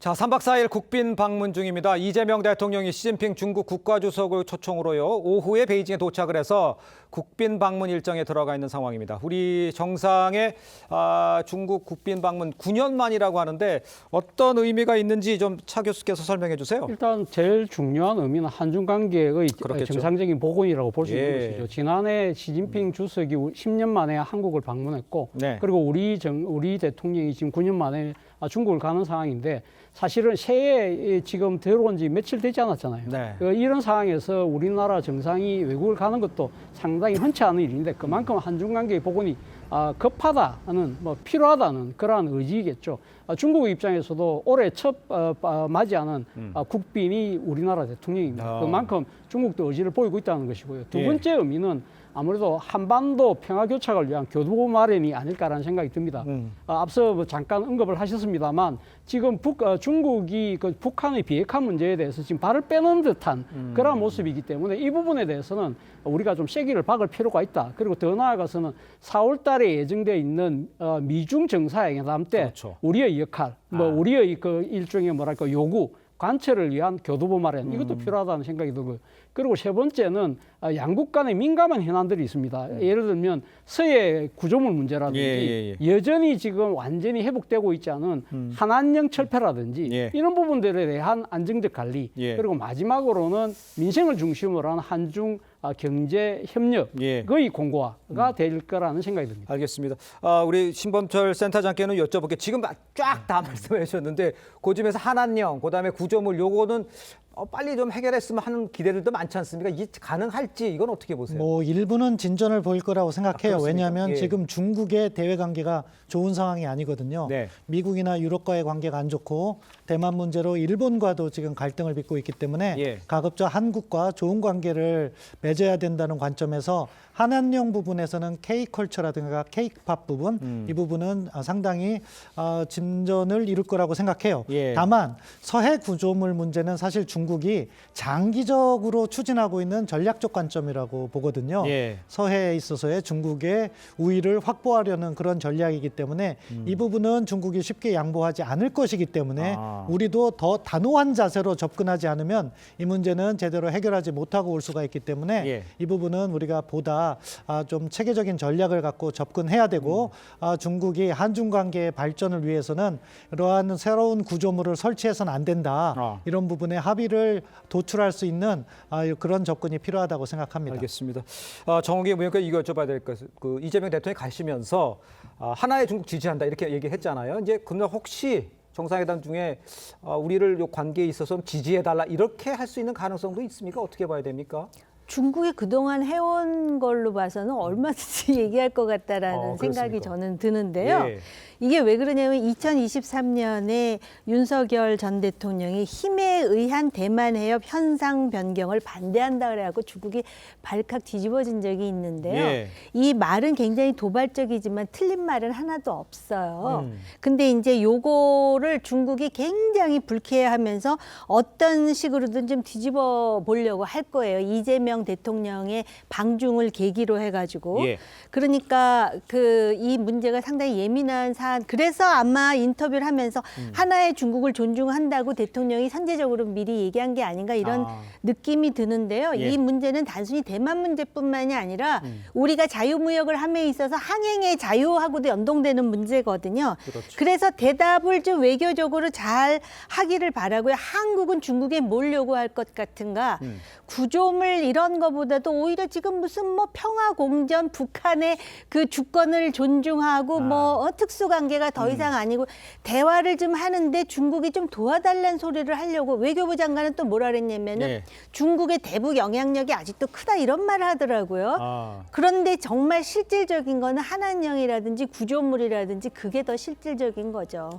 자, 3박 4일 국빈 방문 중입니다. 이재명 대통령이 시진핑 중국 국가주석을 초청으로요, 오후에 베이징에 도착을 해서 국빈 방문 일정에 들어가 있는 상황입니다. 우리 정상의 중국 국빈 방문 9년 만이라고 하는데 어떤 의미가 있는지 좀 차 교수께서 설명해 주세요. 일단 제일 중요한 의미는 한중 관계의 그렇겠죠. 정상적인 복원이라고 볼 수 예. 있는 것이죠. 지난해 시진핑 주석이 10년 만에 한국을 방문했고, 네. 그리고 우리 대통령이 지금 9년 만에 중국을 가는 상황인데, 사실은 새해에 지금 들어온 지 며칠 되지 않았잖아요. 네. 이런 상황에서 우리나라 정상이 외국을 가는 것도 상당히 흔치 않은 일인데, 그만큼 한중 관계의 복원이 급하다는, 필요하다는 그러한 의지겠죠. 중국 입장에서도 올해 첫 맞이하는 국빈이 우리나라 대통령입니다. 그만큼 중국도 의지를 보이고 있다는 것이고요. 두 번째 의미는 아무래도 한반도 평화 교착을 위한 교두보 마련이 아닐까라는 생각이 듭니다. 앞서 잠깐 언급을 하셨습니다만, 지금 중국이 북한의 비핵화 문제에 대해서 지금 발을 빼는 듯한 그런 모습이기 때문에 이 부분에 대해서는 우리가 좀 쐐기를 박을 필요가 있다. 그리고 더 나아가서는 4월 달에 예정되어 있는 미중 정상회담 때 그렇죠. 우리의 역할, 우리의 일종의 요구, 관철을 위한 교두보 마련, 이것도 필요하다는 생각이 들고요. 그리고 세 번째는 양국 간의 민감한 현안들이 있습니다. 예를 들면 서해 구조물 문제라든지 여전히 지금 완전히 회복되고 있지 않은 한안령 철폐라든지 이런 부분들에 대한 안정적 관리, 그리고 마지막으로는 민생을 중심으로 한 한중 경제 협력의 공고화가 될 거라는 생각이 듭니다. 알겠습니다. 우리 신범철 센터장께는 여쭤볼게요. 지금 쫙 다 말씀해 주셨는데 그 중에서 한안령, 그다음에 구조물 요거는 빨리 좀 해결했으면 하는 기대들도 많지 않습니까? 이게 가능할지 이건 어떻게 보세요? 일부는 진전을 보일 거라고 생각해요. 왜냐하면 예. 지금 중국의 대외 관계가 좋은 상황이 아니거든요. 네. 미국이나 유럽과의 관계가 안 좋고 대만 문제로 일본과도 지금 갈등을 빚고 있기 때문에 가급적 한국과 좋은 관계를 맺어야 된다는 관점에서 한안령 부분에서는 K컬처라든가 K팝 부분 이 부분은 상당히 진전을 이룰 거라고 생각해요. 다만 서해 구조물 문제는 사실 중국이 장기적으로 추진하고 있는 전략적 관점이라고 보거든요. 서해에 있어서의 중국의 우위를 확보하려는 그런 전략이기 때문에 이 부분은 중국이 쉽게 양보하지 않을 것이기 때문에 우리도 더 단호한 자세로 접근하지 않으면 이 문제는 제대로 해결하지 못하고 올 수가 있기 때문에 이 부분은 우리가 보다 좀 체계적인 전략을 갖고 접근해야 되고 중국이 한중 관계의 발전을 위해서는 이러한 새로운 구조물을 설치해서는 안 된다. 이런 부분에 합의를 도출할 수 있는 그런 접근이 필요하다고 생각합니다. 알겠습니다. 정욱이 의원께 이거 여쭤봐야 될 것은 이재명 대통령이 가시면서 하나의 중국 지지한다 이렇게 얘기했잖아요. 이제 그러면 혹시 정상회담 중에 우리를 요 관계에 있어서 지지해달라 이렇게 할 수 있는 가능성도 있습니까? 어떻게 봐야 됩니까? 중국이 그동안 해온 걸로 봐서는 얼마든지 얘기할 것 같다라는 생각이 그렇습니까? 저는 드는데요. 이게 왜 그러냐면 2023년에 윤석열 전 대통령이 힘에 의한 대만 해협 현상 변경을 반대한다 그래갖고 중국이 발칵 뒤집어진 적이 있는데요. 이 말은 굉장히 도발적이지만 틀린 말은 하나도 없어요. 근데 이제 요거를 중국이 굉장히 불쾌해하면서 어떤 식으로든 좀 뒤집어 보려고 할 거예요. 이재명 대통령의 방중을 계기로 해가지고. 그러니까 이 문제가 상당히 예민한 사안. 그래서 아마 인터뷰를 하면서 하나의 중국을 존중한다고 대통령이 선제적으로 미리 얘기한 게 아닌가 이런 느낌이 드는데요. 이 문제는 단순히 대만 문제뿐만이 아니라 우리가 자유무역을 함에 있어서 항행의 자유하고도 연동되는 문제거든요. 그래서 대답을 좀 외교적으로 잘 하기를 바라고요. 한국은 중국에 뭘 요구할 것 같은가. 구조물 이런 거보다도 오히려 지금 무슨 평화공전 북한의 그 주권을 존중하고 특수관계가 더 이상 아니고 대화를 좀 하는데 중국이 좀 도와달라는 소리를 하려고 외교부 장관은 또 뭐라 그랬냐면은 중국의 대북 영향력이 아직도 크다 이런 말을 하더라고요. 그런데 정말 실질적인 거는 한안령이라든지 구조물이라든지 그게 더 실질적인 거죠.